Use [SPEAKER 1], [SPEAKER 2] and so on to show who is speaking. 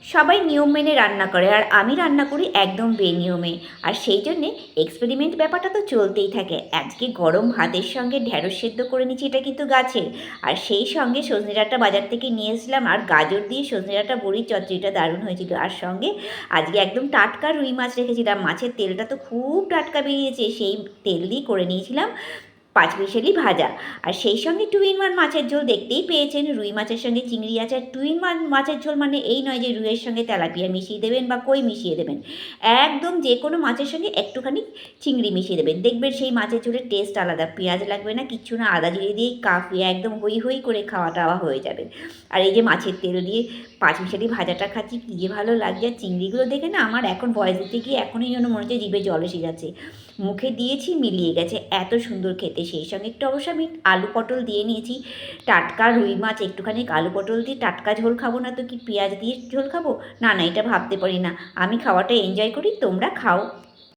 [SPEAKER 1] সবাই নিয়ম মেনে রান্না করে, আর আমি রান্না করি একদম বেনিয়মে। আর সেই জন্যে এক্সপেরিমেন্ট ব্যাপারটা তো চলতেই থাকে। আজকে গরম ভাতের সঙ্গে ঢ্যাঁড়স সেদ্ধ করে নিচ্ছি, এটা কিন্তু গাছের। আর সেই সঙ্গে সজনে ডাঁটা বাজার থেকে নিয়ে এসেছিলাম, আর গাজর দিয়ে সজনে ডাঁটা বড়ির চচ্চড়িটা দারুণ হয়েছিল। আর সঙ্গে আজকে একদম টাটকা রুই মাছ রেখেছিলাম, মাছের তেলটা তো খুব টাটকা বেরিয়েছে, সেই তেল দিয়ে করে নিয়েছিলাম পাঁচমিশালি ভাজা। আর সেই সঙ্গে টু ইন ওয়ান মাছের ঝোল, দেখতেই পেয়েছেন রুই মাছের সঙ্গে চিংড়ি আছে। আর টু ইন ওয়ান মাছের ঝোল মানে এই নয় যে রুইয়ের সঙ্গে তেলাপিয়া মিশিয়ে দেবেন বা কই মিশিয়ে দেবেন, একদম যে কোনো মাছের সঙ্গে একটুখানি চিংড়ি মিশিয়ে দেবেন, দেখবেন সেই মাছের ঝোলের টেস্ট আলাদা। পেঁয়াজ লাগবে না, কিচ্ছু না, আদা জিরে দিয়েই কাফি, একদম হই হই করে খাওয়া দাওয়া হয়ে যাবে। আর এই যে মাছের তেল দিয়ে পাঁচমিশালি ভাজাটা খাচ্ছি, কী যে ভালো লাগছে। আর চিংড়িগুলো দেখে না আমার এখন ভয়েস দিতে গিয়ে এখনই যেন মনে হচ্ছে জিভে জল এসে যাচ্ছে। মুখে দিয়েছি মিলিয়ে গেছে, এত সুন্দর খেতে। সেই সঙ্গে একটু অবশ্য আমি আলু পটল দিয়ে নিয়েছি, টাটকা রুই মাছ একটুখানি আলু পটল দিয়ে টাটকা ঝোল খাবো না তো কি পেঁয়াজ দিয়ে ঝোল খাবো? না না, এটা ভাবতে পারি না। আমি খাওয়াটা এনজয় করি, তোমরা খাও।